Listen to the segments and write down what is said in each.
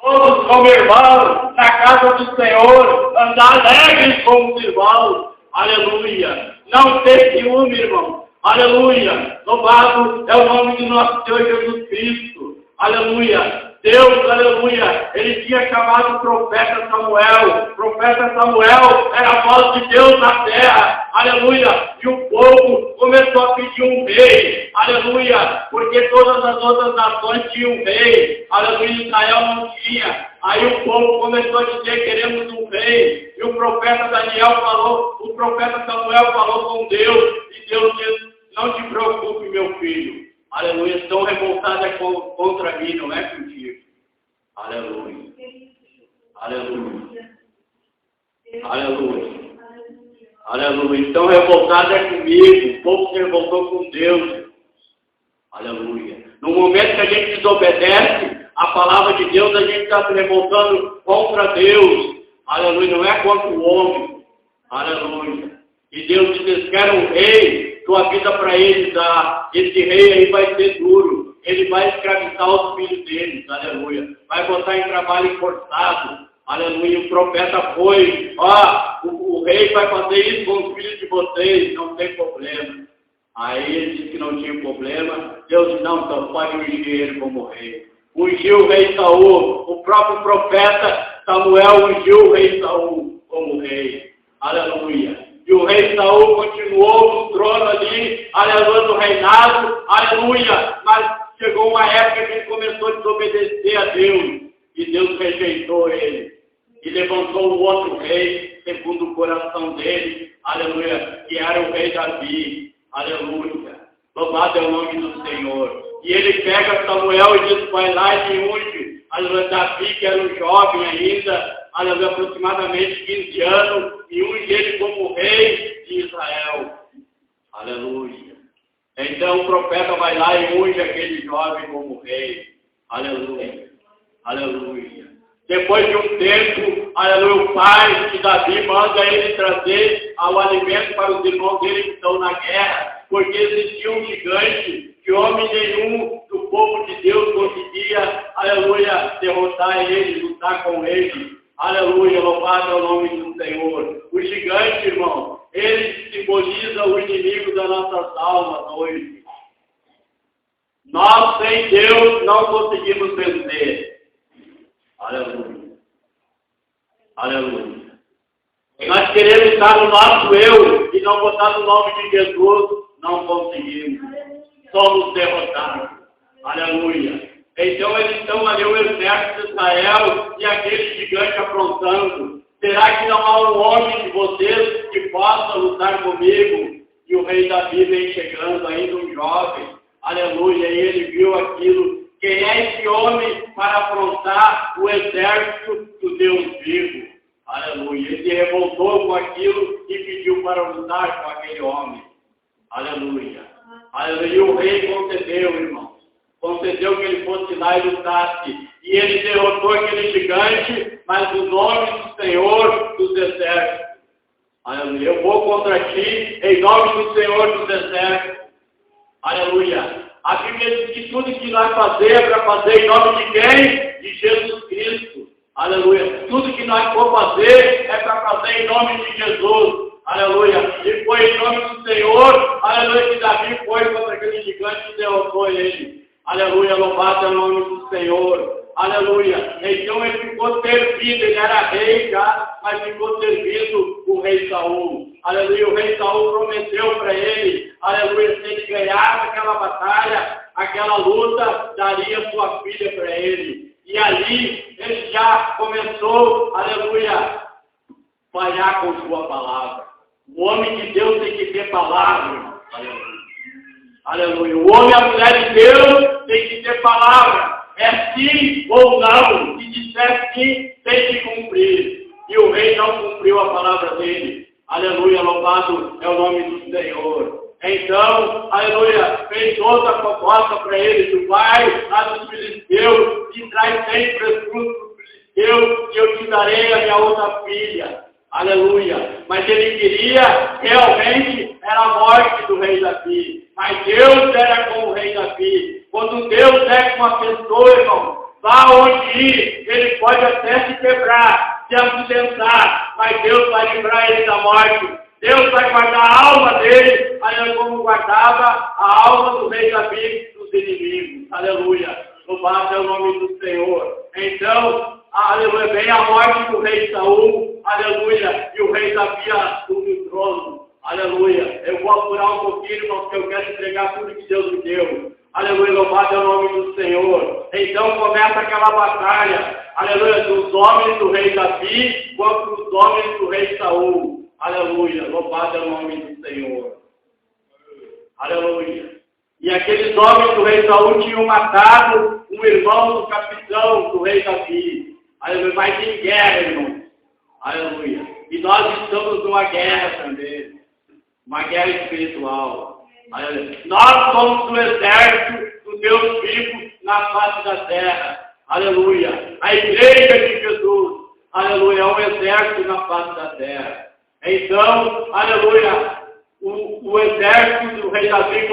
todos como irmãos, na casa do Senhor, andar alegres como os irmãos. Aleluia. Não ter ciúme, irmão. Aleluia. Louvado é o nome de nosso Senhor Jesus Cristo. Aleluia. Deus, aleluia, ele tinha chamado o profeta Samuel. O profeta Samuel era a voz de Deus na terra. Aleluia. E o povo começou a pedir um rei. Aleluia. Porque todas as outras nações tinham um rei. Aleluia. Israel não tinha. Aí o povo começou a dizer: queremos um rei. E o profeta Samuel falou com Deus. E Deus disse: não te preocupe, meu filho. Aleluia. Estão revoltadas contra mim, não é contigo. Aleluia. Aleluia. Aleluia. Aleluia. Estão revoltadas comigo. O povo se revoltou com Deus. Aleluia. No momento que a gente desobedece a palavra de Deus, a gente está se revoltando contra Deus. Aleluia. Não é contra o homem. Aleluia. E Deus diz: quer um rei. Tu avisa para ele dar. Esse rei aí vai ser duro. Ele vai escravizar os filhos deles. Aleluia. Vai botar em trabalho forçado. Aleluia. O profeta foi: o rei vai fazer isso com os filhos de vocês. Não tem problema. Aí ele disse que não tinha problema. Deus disse: não, então pode ungir ele como rei. Ungiu o rei Saul. O próprio profeta Samuel ungiu o rei Saul como rei. Aleluia. E o rei Saul continuou no trono ali, aleluia, no reinado, aleluia. Mas chegou uma época que ele começou a desobedecer a Deus. E Deus rejeitou ele. E levantou um outro rei, segundo o coração dele, aleluia, que era o rei Davi. Aleluia. Louvado é o nome do Senhor. E ele pega Samuel e diz: vai lá e me unge. Aleluia. Davi, que era um jovem ainda, aleluia, aproximadamente 15 anos, e unge ele como rei de Israel. Aleluia. Então o profeta vai lá e unge aquele jovem como rei. Aleluia. Aleluia. Depois de um tempo, aleluia, o pai de Davi manda ele trazer o alimento para os irmãos dele que estão na guerra, porque existia um gigante que homem nenhum do povo de Deus conseguia, aleluia, derrotar ele, lutar com ele. Aleluia, louvado é o nome do Senhor. O gigante, irmão, ele simboliza o inimigo das nossas almas hoje. Nós, sem Deus, não conseguimos vencer. Aleluia. Aleluia. Nós queremos estar no nosso eu e não botar no nome de Jesus, não conseguimos. Somos derrotados. Aleluia. Então eles estão ali, o exército de Israel e aquele gigante aprontando. Será que não há um homem de vocês que possa lutar comigo? E o rei Davi vem chegando, ainda um jovem. Aleluia. E ele viu aquilo. Quem é esse homem para afrontar o exército do Deus vivo? Aleluia. Ele se revoltou com aquilo e pediu para lutar com aquele homem. Aleluia. Aleluia. E o rei concedeu, irmão. Concedeu que ele fosse lá e lutasse. E ele derrotou aquele gigante, mas no nome do Senhor dos exércitos. Aleluia. Eu vou contra ti em nome do Senhor dos exércitos. Aleluia. A Bíblia diz que tudo que nós fazemos é para fazer em nome de quem? De Jesus Cristo. Aleluia. Tudo que nós for fazer é para fazer em nome de Jesus. Aleluia. E foi em nome do Senhor, aleluia, que Davi foi contra aquele gigante e derrotou ele. Aleluia, louvado é o nome do Senhor. Aleluia. Então ele ficou servindo, ele era rei já, mas ficou servindo o rei Saul. Aleluia, o rei Saul prometeu para ele, aleluia, se ele ganhasse aquela batalha, aquela luta, daria sua filha para ele. E ali ele já começou, aleluia, falhar com sua palavra. O homem de Deus tem que ter palavra. Aleluia. Aleluia. O homem e a mulher de Deus tem que ter palavra. É sim ou não. Se disser sim, tem que cumprir. E o rei não cumpriu a palavra dele. Aleluia. Louvado é o nome do Senhor. Então, aleluia, fez outra proposta para ele. Tu vai lá dos filisteus e traz 100 frutos dos filisteus e eu te darei a minha outra filha. Aleluia. Mas ele queria, realmente, era a morte do rei Davi. Mas Deus era com o rei Davi. Quando Deus é com uma pessoa, irmão, vá onde ir, ele ele pode até se quebrar, se acidentar, mas Deus vai livrar ele da morte. Deus vai guardar a alma dele, aleluia, como guardava a alma do rei Davi dos inimigos. Aleluia. Louvado é o nome do Senhor. Então, aleluia, vem a morte do rei Saul, aleluia, e o rei Davi assume o trono. Aleluia. Eu vou apurar um pouquinho, irmão, porque eu quero entregar tudo que Deus me deu. Aleluia, louvado é o nome do Senhor. Então começa aquela batalha, aleluia, dos homens do rei Davi contra os homens do rei Saul. Aleluia, louvado é o nome do Senhor. Aleluia. E aqueles homens do rei Saul tinham matado um irmão do capitão do rei Davi. Aleluia, mas em guerra, irmão. Aleluia. E nós estamos numa guerra também. Uma guerra espiritual. Aleluia. Nós somos o exército do Deus vivo na face da terra. Aleluia. A igreja de Jesus. Aleluia. É um exército na face da terra. Então, aleluia. O exército do rei Davi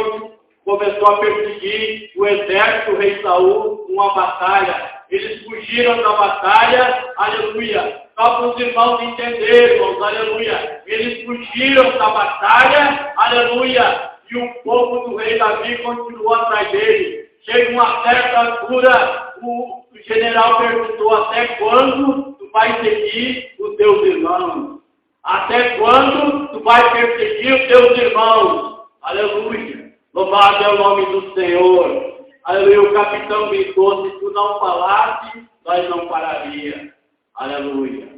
começou a perseguir o exército do rei Saul numa batalha. Eles fugiram da batalha, aleluia. Só para os irmãos entenderem, irmãos, aleluia. Eles fugiram da batalha, aleluia. E o povo do rei Davi continuou atrás dele. Chega uma certa altura, o general perguntou: até quando tu vai seguir os teus irmãos? Até quando tu vai perseguir os teus irmãos? Aleluia. Louvado é o nome do Senhor. Aleluia. O capitão gritou: se tu não falasse, nós não pararia. Aleluia.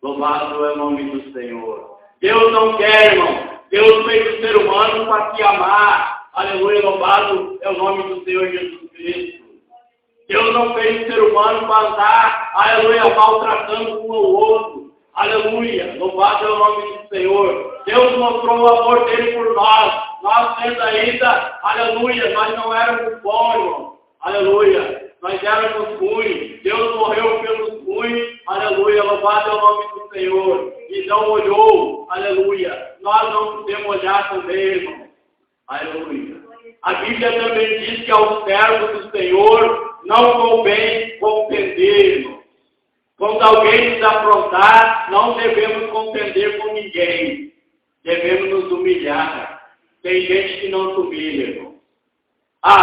Louvado é o nome do Senhor. Deus não quer, irmão. Deus fez o ser humano para te amar. Aleluia. Louvado é o nome do Senhor Jesus Cristo. Deus não fez o ser humano para andar, aleluia, maltratando um ao outro. Aleluia. Louvado é o nome do Senhor. Deus mostrou o amor dele por nós. Nós sendo ainda, aleluia, nós não éramos bons, irmão. Aleluia. Nós éramos ruins. Deus morreu pelos ruins. Aleluia. Louvado é o nome do Senhor. E não olhou. Aleluia. Nós não podemos olhar também, irmão. Aleluia. A Bíblia também diz que aos servos do Senhor não convém contender, irmão. Quando alguém nos afrontar, não devemos contender com ninguém. Devemos nos humilhar. Tem gente que não se humilha, irmão.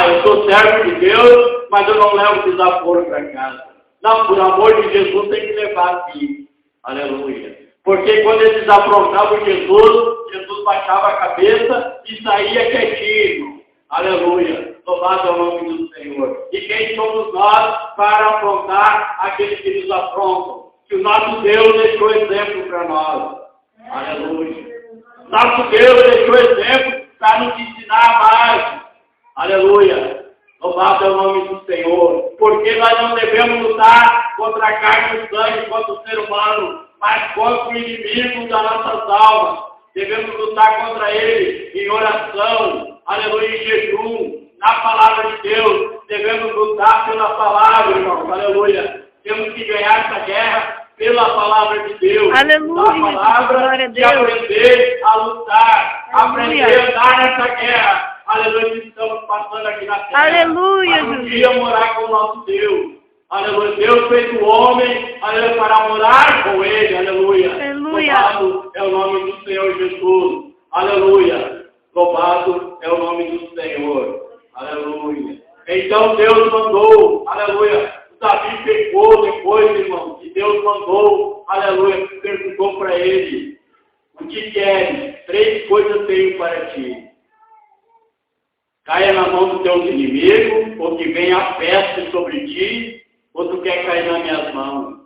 Eu sou servo de Deus, mas eu não levo desaforo para casa. Não, por amor de Jesus, tem que levar aqui. Aleluia. Porque quando eles afrontavam Jesus, Jesus baixava a cabeça e saía quietinho. Aleluia. Louvado é o nome do Senhor. E quem somos nós para afrontar aqueles que nos afrontam? Que o nosso Deus deixou exemplo para nós. Aleluia. Nosso Deus deixou exemplo para nos ensinar mais. Aleluia. Louvado é o nome do Senhor. Porque nós não devemos lutar contra a carne e o sangue, contra o ser humano, mas contra o inimigo das nossas almas. Devemos lutar contra ele em oração, aleluia, em jejum, na palavra de Deus. Devemos lutar pela palavra, irmãos, aleluia. Temos que ganhar essa guerra pela palavra de Deus. Aleluia, a palavra glória a de Deus. Aprender a lutar, Aleluia. aprender a andar nessa guerra. Aleluia, que estamos passando aqui na terra. Aleluia, para um dia morar com o nosso Deus. Aleluia. Deus fez o homem, aleluia, para morar com ele. Aleluia. Aleluia. Louvado é o nome do Senhor Jesus. Aleluia. Louvado é o nome do Senhor. Aleluia. Então Deus mandou, aleluia. Davi pecou depois, irmão. E Deus mandou, aleluia, perguntou para ele: o que queres? 3 coisas tenho para ti. Caia na mão dos teus inimigos, ou que venha a peste sobre ti, ou tu quer cair nas minhas mãos.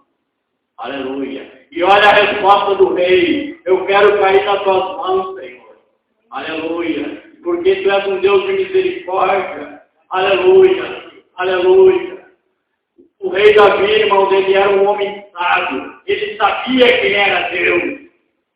Aleluia. E olha a resposta do rei: eu quero cair nas tuas mãos, Senhor. Aleluia. Porque tu és um Deus de misericórdia. Aleluia. Aleluia. O rei Davi, irmãos, ele era um homem sábio. Ele sabia quem era Deus.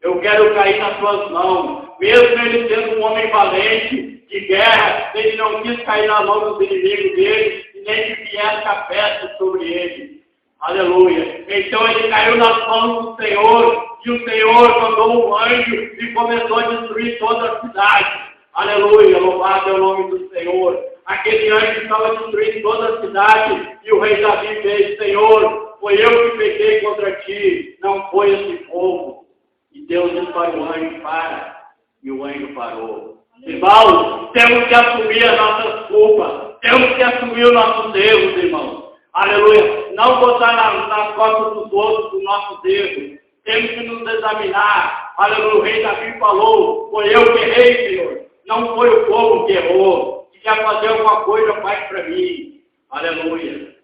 Eu quero cair nas tuas mãos. Mesmo ele sendo um homem valente, de guerra, ele não quis cair nas mãos dos inimigos dele, e nem que viesse a peste sobre ele. Aleluia. Então ele caiu nas mãos do Senhor, e o Senhor mandou um anjo e começou a destruir toda a cidade. Aleluia. Louvado é o nome do Senhor. Aquele anjo estava destruindo toda a cidade, e o rei Davi fez: Senhor, foi eu que pequei contra ti, não foi esse povo. E Deus disse para o anjo, para. E o anjo parou. Irmãos, temos que assumir as nossas culpas. Temos que assumir os nossos erros, irmãos. Aleluia. Não botar nas costas dos outros os nossos erros. Temos que nos examinar. Aleluia. O rei Davi falou, foi eu que errei, Senhor. Não foi o povo que errou. Se quer fazer alguma coisa, faz para mim. Aleluia.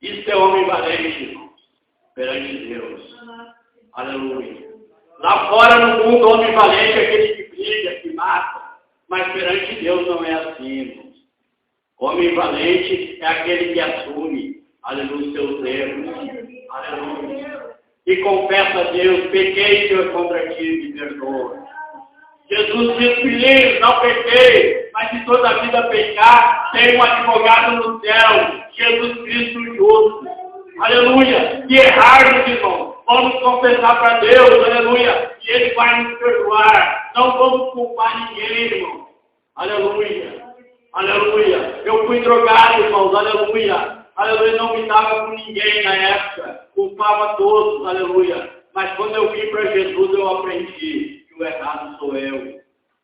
Isso é homem valente, irmãos. Perante Deus. Aleluia. Lá fora no mundo, homem valente é aquele que briga, que mata. Mas perante Deus não é assim, irmãos. Homem valente é aquele que assume, aleluia, os seus erros. Aleluia. E confessa a Deus, pequei, Senhor, contra ti, me perdoa. Jesus disse, filhinho, não pequei, mas se toda a vida pecar, tem um advogado no céu, Jesus Cristo justo. Aleluia. E errarmos, irmão. Vamos confessar para Deus, aleluia, e Ele vai nos perdoar. Não vamos culpar ninguém, irmão. Aleluia, aleluia. Eu fui drogado, irmãos, aleluia. Aleluia, não me dava com ninguém na época. Culpava todos, aleluia. Mas quando eu vim para Jesus, eu aprendi que o errado sou eu.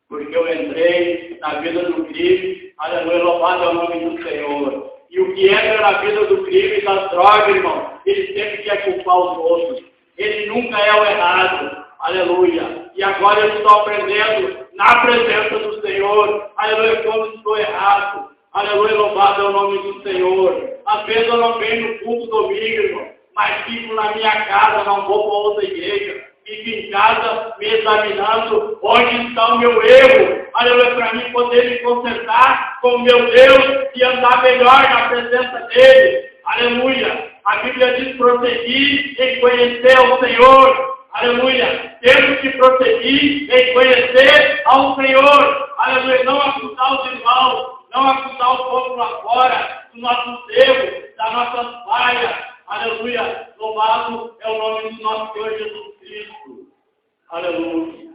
Porque eu entrei na vida do crime, aleluia, louvado é o nome do Senhor. E o que entra na vida do crime e das drogas, irmão, ele sempre quer culpar os outros. Ele nunca é o errado. Aleluia. E agora eu estou aprendendo na presença do Senhor. Aleluia, quando estou errado. Aleluia, louvado é o nome do Senhor. Às vezes eu não venho no culto domingo, irmão, mas fico na minha casa, não vou para outra igreja. Fico em casa me examinando onde está o meu erro. Aleluia, para mim poder me consertar com o meu Deus e andar melhor na presença dEle. Aleluia. A Bíblia diz prosseguir em conhecer ao Senhor. Aleluia. Temos que prosseguir em conhecer ao Senhor. Aleluia. Não acusar os irmãos. Não acusar o povo lá fora dos nossos erros, das nossas falhas. Aleluia. Louvado é o nome do nosso Senhor Jesus Cristo. Aleluia.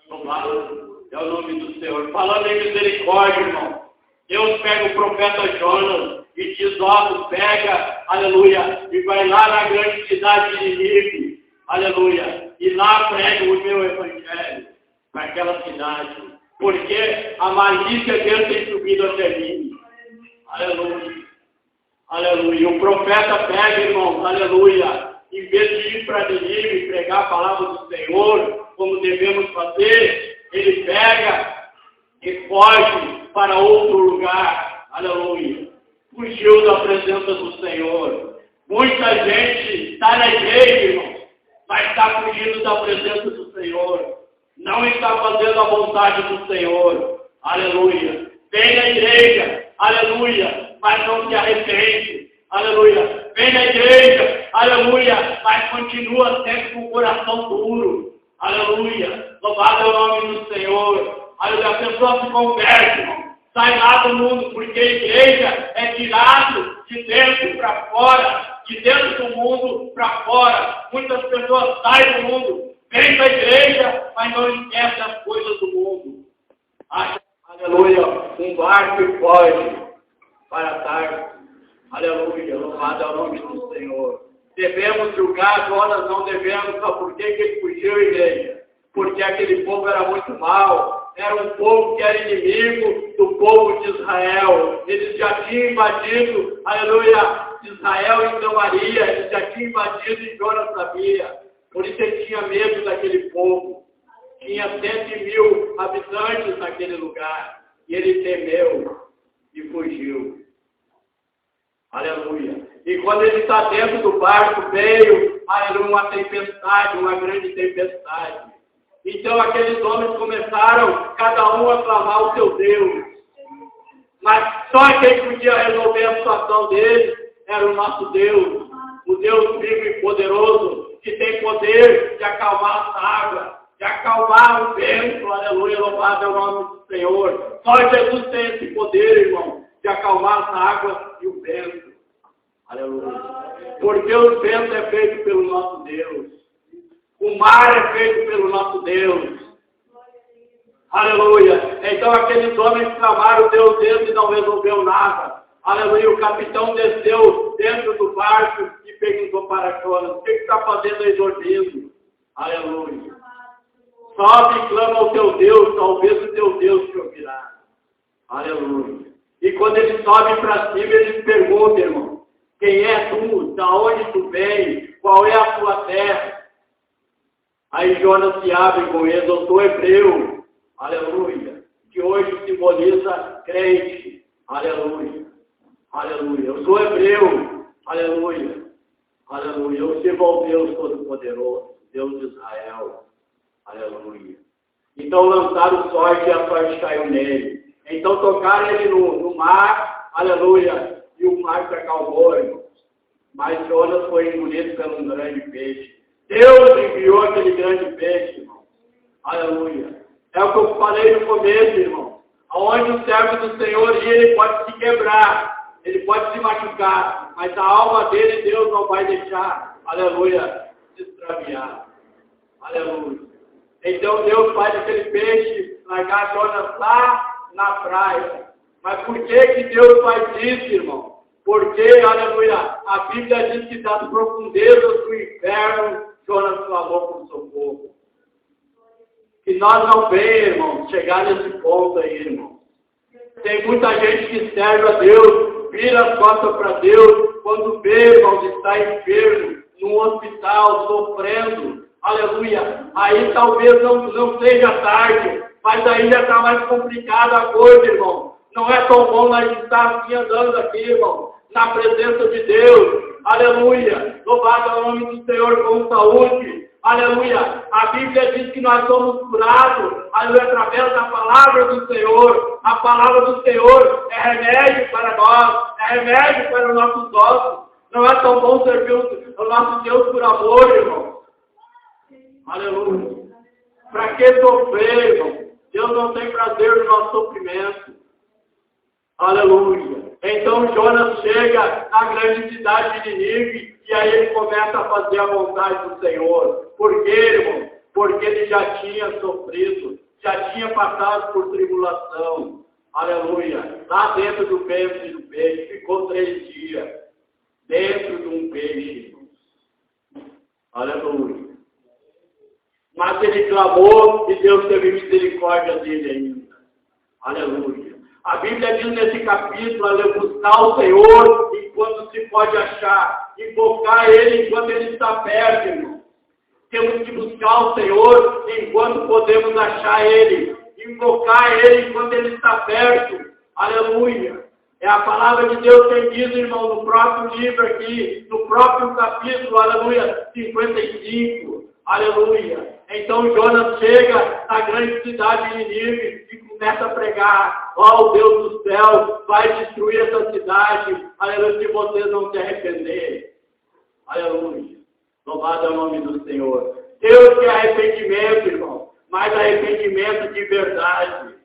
Louvado é o nome do Senhor. Falando em misericórdia, irmão. Deus pega o profeta Jonas e diz, ó, pega, aleluia, e vai lá na grande cidade de Nínive, aleluia, e lá prega o meu evangelho para aquela cidade, porque a malícia dele tem subido até mim. Aleluia. Aleluia. O profeta pega, irmãos, aleluia, em vez de ir para Nínive pregar a palavra do Senhor, como devemos fazer, ele pega e foge para outro lugar. Aleluia. Fugiu da presença do Senhor. Muita gente está na igreja, irmão, mas está fugindo da presença do Senhor. Não está fazendo a vontade do Senhor. Aleluia. Vem na igreja, aleluia, mas não se arrepende. Aleluia. Vem na igreja, aleluia, mas continua sempre com o coração duro. Aleluia. Louvado é o nome do Senhor. Aleluia. A pessoa se converte, irmão. Sai lá do mundo, porque a igreja é tirado de dentro para fora, de dentro do mundo para fora. Muitas pessoas saem do mundo, vêm para a igreja, mas não esquecem as coisas do mundo. Aleluia, um barco e foge para tarde. Aleluia, louvado é o nome do Senhor. Devemos julgar, nós não devemos, sabe por que ele fugiu, igreja? Porque aquele povo era muito mau. Era um povo que era inimigo do povo de Israel. Eles já tinham invadido, aleluia, Israel em Samaria. Eles já tinham invadido e Jonas sabia. Por isso ele tinha medo daquele povo. Tinha 100.000 habitantes naquele lugar. E ele temeu e fugiu. Aleluia. E quando ele está dentro do barco, veio, aleluia, uma tempestade, uma grande tempestade. Então aqueles homens começaram, cada um a clamar o seu Deus. Mas só quem podia resolver a situação deles era o nosso Deus. O Deus vivo e poderoso, que tem poder de acalmar as águas, de acalmar o vento. Aleluia, louvado é o nome do Senhor. Só Jesus tem esse poder, irmão, de acalmar as águas e o vento. Aleluia. Porque o vento é feito pelo nosso Deus. O mar é feito pelo nosso Deus. Aleluia. Então aqueles homens clamaram o Deus deles e não resolveu nada. Aleluia. O capitão desceu dentro do barco e perguntou para Jonas: o que está fazendo aí dormindo? Aleluia. Sobe e clama ao teu Deus, talvez o teu Deus te ouvirá. Aleluia. E quando ele sobe para cima, ele pergunta, irmão: quem é tu? Da onde tu vem? Qual é a tua terra? Aí Jonas se abre com ele: eu sou hebreu. Aleluia. Que hoje simboliza crente. Aleluia. Aleluia. Eu sou hebreu. Aleluia. Aleluia. Eu sirvo ao Deus Todo-Poderoso, Deus de Israel. Aleluia. Então lançaram sorte e a sorte caiu nele. Então tocaram ele no mar. Aleluia. E o mar se acalmou, irmãos. Mas Jonas foi engolido por um grande peixe. Deus enviou aquele grande peixe, irmão. Aleluia. É o que eu falei no começo, irmão. Aonde o servo do Senhor ia, ele pode se quebrar, ele pode se machucar, mas a alma dele, Deus não vai deixar, aleluia, se extraviar. Aleluia. Então Deus faz aquele peixe largar Jonas lá na praia. Mas por que Deus faz isso, irmão? Porque, aleluia, a Bíblia diz que das profundezas do inferno, Jonas clamou por socorro. Que nós não venhamos, irmão, chegar nesse ponto aí, irmão. Tem muita gente que serve a Deus, vira as costas para Deus, quando vê, irmão, está enfermo, num hospital, sofrendo, aleluia. Aí talvez não seja tarde, mas aí já está mais complicada a coisa, irmão. Não é tão bom nós estar assim andando aqui, irmão, na presença de Deus, aleluia. Louvado é o nome do Senhor com saúde. Aleluia, a Bíblia diz que nós somos curados, aleluia, através da palavra do Senhor. A palavra do Senhor é remédio para nós, é remédio para os nossos ossos. Não é tão bom servir o nosso Deus por amor, irmão. Aleluia. Para que sofrer, irmão? Deus não tem prazer no nosso sofrimento. Aleluia. Então Jonas chega na grande cidade de Nínive e aí ele começa a fazer a vontade do Senhor. Por quê, irmão? Porque ele já tinha sofrido, já tinha passado por tribulação. Aleluia. Lá dentro do ventre do peixe, ficou 3 dias. Dentro de um peixe, irmãos. Aleluia. Mas ele clamou e Deus teve misericórdia dele ainda. Aleluia. A Bíblia diz nesse capítulo, buscar o Senhor enquanto se pode achar, invocar Ele enquanto Ele está perto, irmão. Temos que buscar o Senhor enquanto podemos achar Ele, invocar Ele enquanto Ele está perto. Aleluia. É a palavra de Deus que diz, irmão, no próprio livro aqui, no próprio capítulo, aleluia, 55. Aleluia. Então Jonas chega na grande cidade de Nínive e começa a pregar: ó, Deus do céu, vai destruir essa cidade, aleluia, se vocês não se arrependerem. Aleluia. Louvado é o nome do Senhor. Deus quer arrependimento, irmão, mas arrependimento de verdade.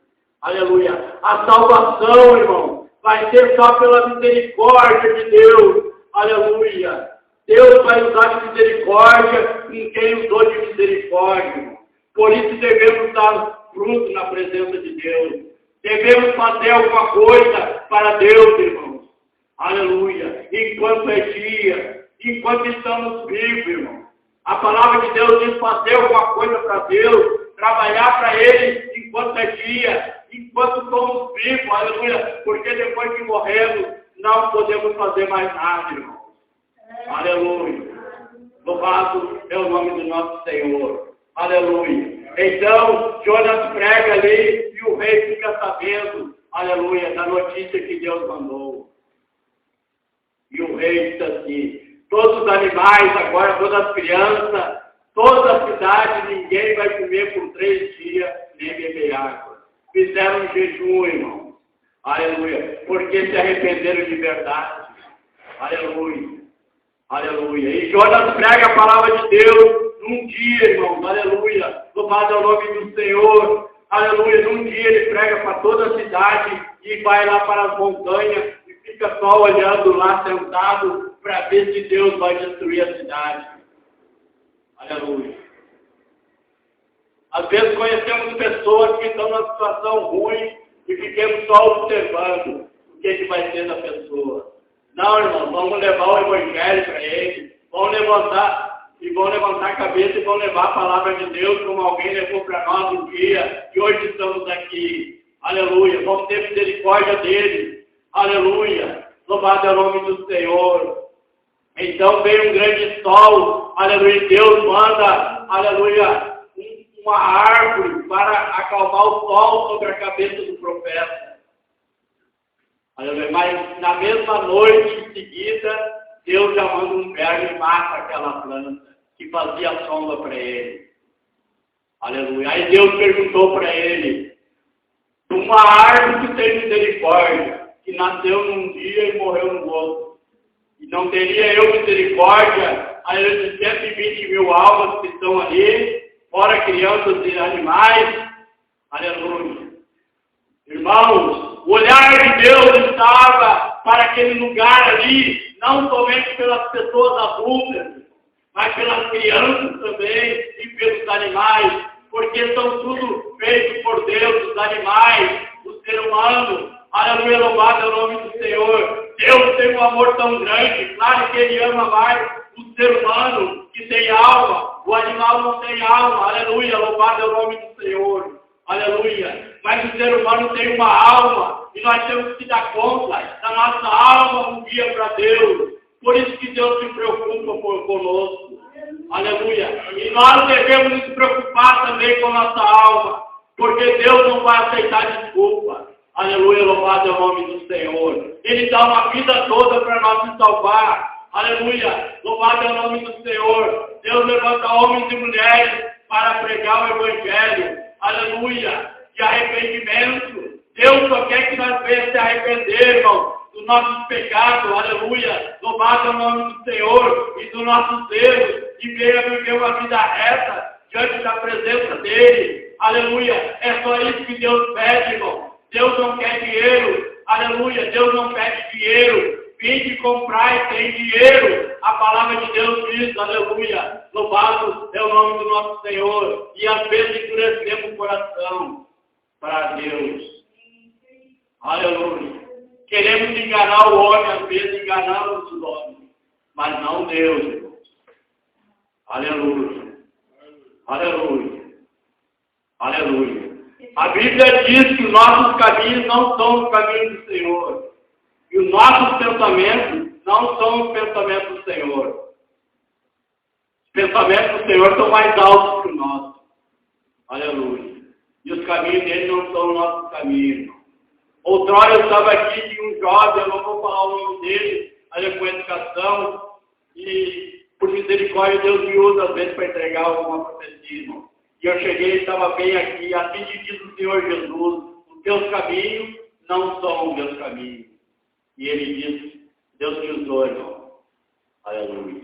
Aleluia. A salvação, irmão, vai ser só pela misericórdia de Deus. Aleluia. Deus vai usar de misericórdia em quem usou de misericórdia, irmão. Por isso devemos dar fruto na presença de Deus. Devemos fazer alguma coisa para Deus, irmãos. Aleluia. Enquanto é dia, enquanto estamos vivos, irmão. A palavra de Deus diz fazer alguma coisa para Deus, trabalhar para Ele enquanto é dia, enquanto somos vivos, aleluia. Porque depois que morremos, não podemos fazer mais nada, irmão. Aleluia. Louvado é o nome do nosso Senhor. Aleluia. Então, Jonas prega ali e o rei fica sabendo, aleluia, da notícia que Deus mandou. E o rei diz assim: todos os animais, agora todas as crianças, toda a cidade, ninguém vai comer por 3 dias, nem beber água. Fizeram um jejum, irmão. Aleluia. Porque se arrependeram de verdade. Aleluia. Aleluia. E Jonas prega a palavra de Deus num dia, irmãos. Aleluia. Louvado é o nome do Senhor. Aleluia. Num dia ele prega para toda a cidade e vai lá para as montanhas e fica só olhando lá sentado para ver se Deus vai destruir a cidade. Aleluia. Às vezes conhecemos pessoas que estão numa situação ruim e ficamos só observando o que vai ser da pessoa. Não, irmão, vamos levar o Evangelho para eles. Vamos levantar a cabeça e vão levar a palavra de Deus como alguém levou para nós um dia. E hoje estamos aqui. Aleluia. Vamos ter misericórdia deles. Aleluia. Louvado é o nome do Senhor. Então veio um grande sol. Aleluia. Deus manda, aleluia, uma árvore para acalmar o sol sobre a cabeça do profeta. Aleluia. Mas na mesma noite em seguida, Deus já manda um verme e mata aquela planta que fazia sombra para ele. Aleluia. Aí Deus perguntou para ele: uma árvore que tem misericórdia, que nasceu num dia e morreu no outro, e não teria eu misericórdia, aleluia, de 120 mil almas que estão ali, fora crianças e animais? Aleluia. Irmãos, o olhar de Deus estava para aquele lugar ali, não somente pelas pessoas adultas, mas pelas crianças também e pelos animais, porque são tudo feitos por Deus, os animais, o ser humano. Aleluia, louvado é o nome do Senhor. Deus tem um amor tão grande, claro que Ele ama mais o ser humano que tem alma, o animal não tem alma. Aleluia, louvado é o nome do Senhor. Aleluia. Mas o ser humano tem uma alma e nós temos que dar conta da nossa alma um dia para Deus. Por isso que Deus se preocupa conosco. Aleluia. E nós devemos nos preocupar também com a nossa alma, porque Deus não vai aceitar desculpa. Aleluia, louvado é o nome do Senhor. Ele dá uma vida toda para nós nos salvar. Aleluia, louvado é o nome do Senhor. Deus levanta homens e mulheres para pregar o Evangelho. Aleluia, de arrependimento. Deus só quer que nós venhamos se arrepender, irmão, dos nossos pecados. Aleluia, louvado é o nome do Senhor, e dos nossos erros, e venha viver uma vida reta diante da presença dEle. Aleluia, é só isso que Deus pede, irmão. Deus não quer dinheiro. Aleluia, Deus não pede dinheiro. Vinde comprar e tem dinheiro. A palavra de Deus diz, aleluia, louvado é o nome do nosso Senhor. E às vezes endurecemos o coração para Deus. Aleluia. Queremos enganar o homem, às vezes enganamos os homens, mas não Deus, irmãos. Aleluia. Aleluia. Aleluia. A Bíblia diz que os nossos caminhos não são os caminhos do Senhor. E os nossos pensamentos não são os pensamentos do Senhor. Os pensamentos do Senhor são mais altos que os nossos. Aleluia. E os caminhos dele não são os nossos caminhos. Outrora eu estava aqui de um jovem, eu não vou falar o nome dele, ali com educação, e por misericórdia Deus me usa às vezes para entregar alguma profecia, irmão. E eu cheguei e estava bem aqui, assim diz o Senhor Jesus: os teus caminhos não são os meus caminhos. E ele disse: Deus te usou, irmão. Aleluia.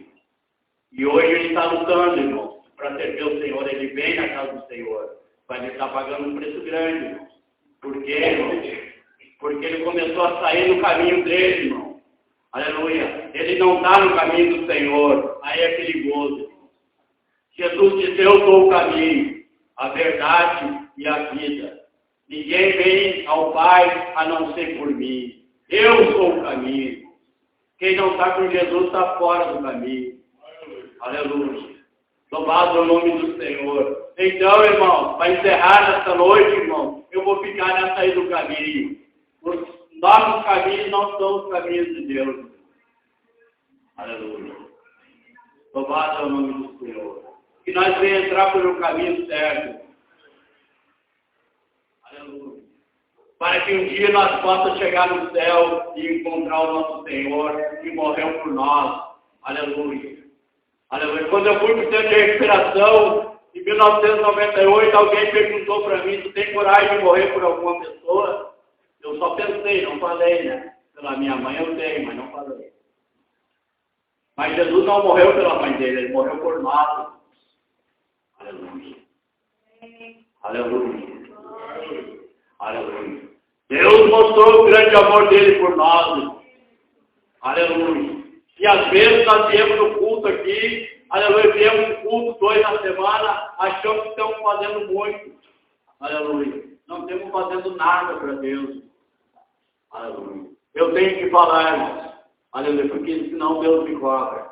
E hoje ele está lutando, irmão, para servir o Senhor. Ele vem na casa do Senhor, mas ele está pagando um preço grande, irmão. Por quê, irmão? Porque ele começou a sair no caminho dele, irmão. Aleluia. Ele não está no caminho do Senhor. Aí é perigoso, irmão. Jesus disse: eu sou o caminho, a verdade e a vida. Ninguém vem ao Pai a não ser por mim. Eu sou o caminho. Quem não está com Jesus está fora do caminho. Aleluia. Louvado é o nome do Senhor. Então, irmão, para encerrar nesta noite, irmão, eu vou ficar nessa aí do caminho. Os nossos caminhos não são os caminhos de Deus. Aleluia. Louvado é o nome do Senhor. Que nós venhamos entrar pelo caminho certo. Aleluia. Para que um dia nós possamos chegar no céu e encontrar o nosso Senhor que morreu por nós. Aleluia. Aleluia. Quando eu fui para o centro de recuperação, em 1998, alguém perguntou para mim: tu tem coragem de morrer por alguma pessoa? Eu só pensei, não falei, né? Pela minha mãe eu tenho, mas não falei. Mas Jesus não morreu pela mãe dele, ele morreu por nós. Aleluia. Aleluia. Aleluia. Deus mostrou o grande amor dele por nós. Aleluia. E às vezes nós viemos no culto aqui, aleluia, viemos no culto 2 na semana, achamos que estamos fazendo muito. Aleluia. Não estamos fazendo nada para Deus. Aleluia. Eu tenho que falar, irmãos. Aleluia, porque senão Deus me cobra.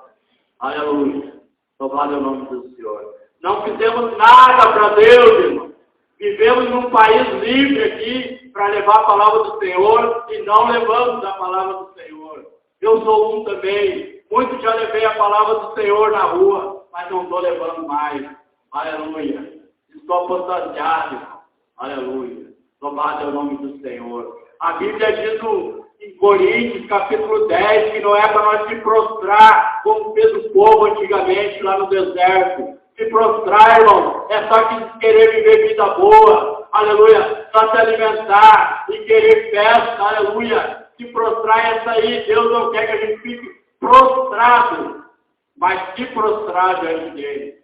Aleluia. Louvado é o nome do Senhor. Não fizemos nada para Deus, irmão. Vivemos num país livre aqui para levar a palavra do Senhor e não levamos a palavra do Senhor. Eu sou um também. Muito já levei a palavra do Senhor na rua, mas não estou levando mais. Aleluia. Estou apostasiado, irmão. Aleluia. Louvado é o nome do Senhor. A Bíblia diz em Coríntios, capítulo 10, que não é para nós se prostrar como fez o povo antigamente lá no deserto. Se prostrar, irmão, é só querer viver vida boa, aleluia, só se alimentar e querer festa, aleluia. Se prostrar é isso aí, Deus não quer que a gente fique prostrado, mas se prostrar diante dele,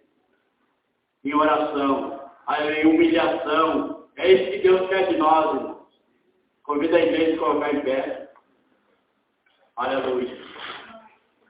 em oração, em humilhação, é isso que Deus quer de nós, irmão. Convida a igreja a colocar em pé. Aleluia.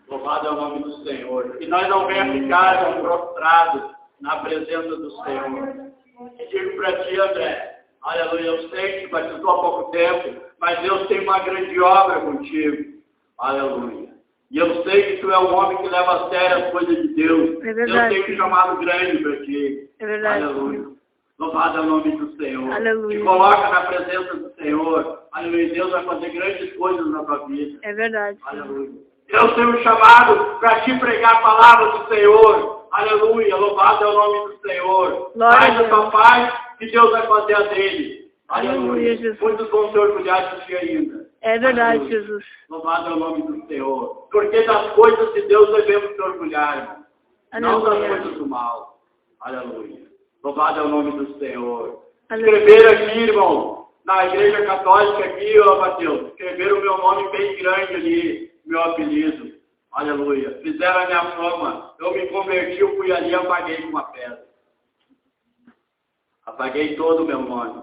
Louvado é o nome do Senhor. Que nós não venhamos ficar prostrados na presença do Senhor. E digo para ti, André, aleluia, eu sei que te batizou há pouco tempo, mas Deus tem uma grande obra contigo. Aleluia. E eu sei que tu é um homem que leva a sério as coisas de Deus. É verdade. Deus tem um chamado grande para ti. É verdade. Aleluia. Louvado é o nome do Senhor. Aleluia. Te coloca na presença do Senhor. Aleluia. Deus vai fazer grandes coisas na tua vida. É verdade. Aleluia. Deus tem um chamado para te pregar a palavra do Senhor. Aleluia. Louvado é o nome do Senhor. Faz a tua paz que Deus vai fazer a dele. Aleluia. Jesus. Muitos vão se orgulhar de ti ainda. É verdade, Aleluia. Jesus. Louvado é o nome do Senhor. Porque das coisas de Deus devemos se orgulhar, irmão. Não das coisas do mal. Aleluia. Louvado é o nome do Senhor. Aleluia. Escreveram aqui, irmão, na igreja católica aqui, ó Mateus, escreveram o meu nome bem grande ali, meu apelido. Aleluia. Fizeram a minha fama. Eu me converti, eu fui ali e apaguei com uma pedra. Apaguei todo o meu nome.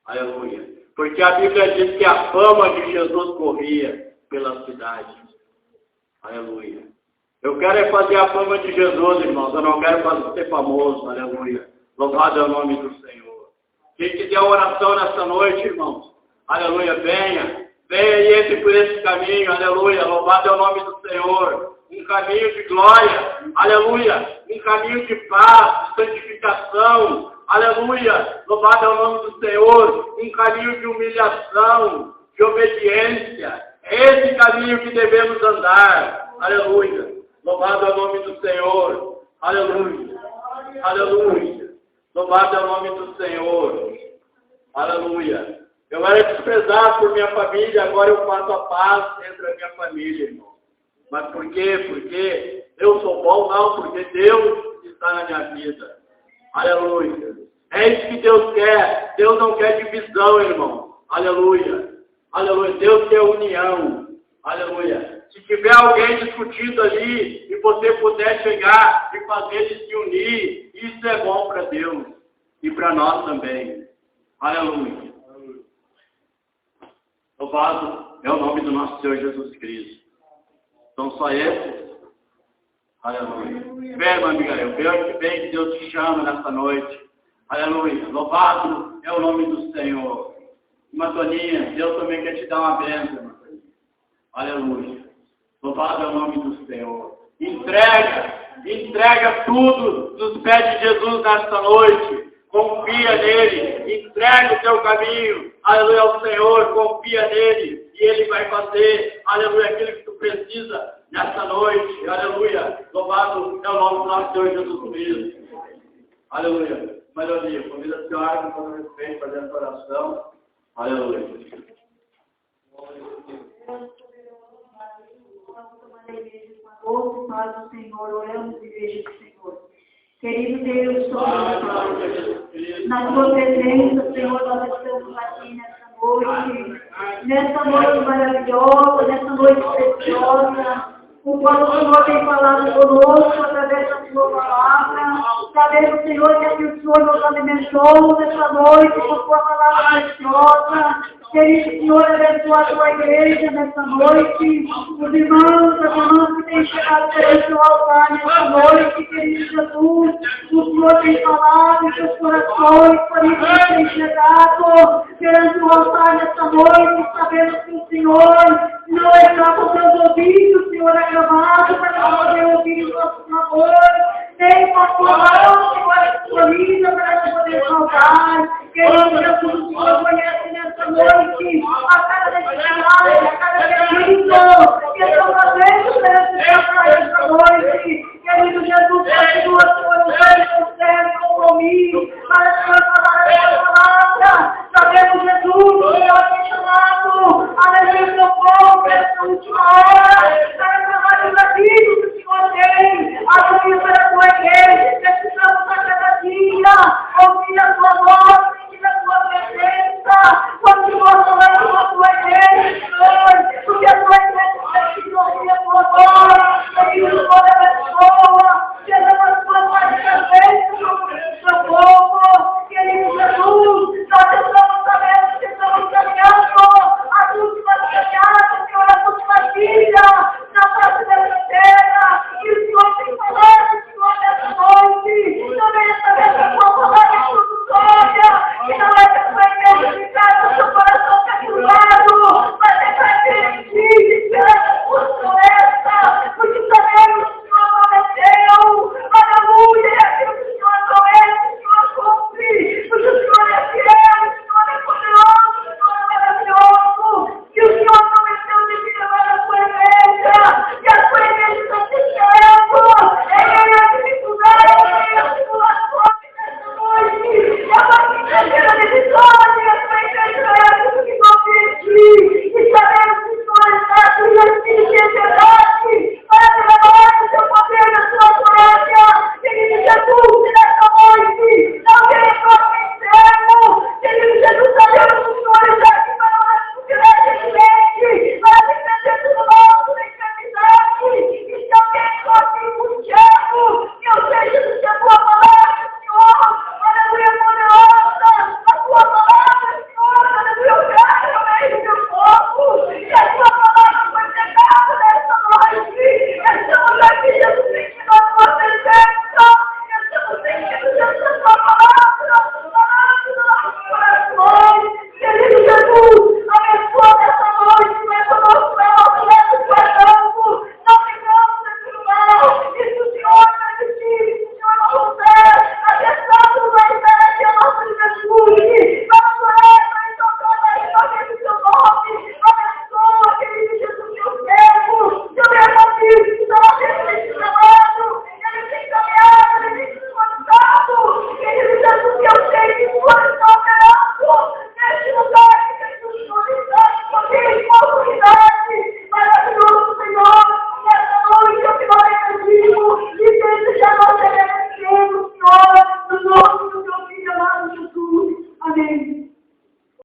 Aleluia. Porque a Bíblia diz que a fama de Jesus corria pela cidade. Aleluia. Eu quero é fazer a fama de Jesus, irmãos. Eu não quero ser famoso. Aleluia. Louvado é o nome do Senhor. Quem quiser oração nessa noite, irmãos. Aleluia. Venha. Venha e entre por esse caminho. Aleluia. Louvado é o nome do Senhor. Um caminho de glória. Aleluia. Um caminho de paz, de santificação. Aleluia. Louvado é o nome do Senhor. Um caminho de humilhação, de obediência. É esse caminho que devemos andar. Aleluia. Louvado é o nome do Senhor. Aleluia. Aleluia. Louvado é o nome do Senhor. Aleluia. Eu era desprezado por minha família, agora eu faço a paz entre a minha família, irmão. Mas por quê? Porque eu sou bom? Não, porque Deus está na minha vida. Aleluia. É isso que Deus quer. Deus não quer divisão, irmão. Aleluia. Aleluia. Deus quer união. Aleluia. Se tiver alguém discutindo ali e você puder chegar e fazer eles se unir, isso é bom para Deus e para nós também. Aleluia. Louvado é o nome do nosso Senhor Jesus Cristo. Então só esses. Aleluia. Vem, irmã Abigail, vem que Deus te chama nessa noite. Aleluia. Louvado é o nome do Senhor. Irmã Toninha, Deus também quer te dar uma bênção, irmã Toninha. Aleluia. Louvado é o nome do Senhor. Entrega tudo nos pés de Jesus nesta noite. Confia nele. Entrega o teu caminho. Aleluia ao Senhor. Confia nele. E ele vai fazer, aleluia, aquilo que tu precisa nesta noite. Aleluia. Louvado é o nome do nosso Senhor Jesus Cristo. Aleluia. Maioria, convida a senhora com todo respeito para fazer a oração. Aleluia. Ouve, Pai do Senhor, oramos e veja o Senhor. Querido Deus, na tua presença, Senhor, nós estamos aqui nessa noite maravilhosa, nessa noite preciosa, o qual o Senhor tem falado conosco através da sua palavra. Sabemos, Senhor, que o Senhor nos alimentou nessa noite com a sua palavra preciosa. Querido Senhor, abençoa a tua igreja nessa noite. Os irmãos, as irmãs que têm chegado perante o altar nessa noite, querido Jesus, o Senhor Senhor tem falado em seus corações, por isso tem chegado perante o altar nesta noite, sabendo que o Senhor não está com seus ouvidos, Senhor, agravados para poder ouvir o nosso clamor. Tem uma palavra, Senhor, disponível para poder salvar. Queremos Jesus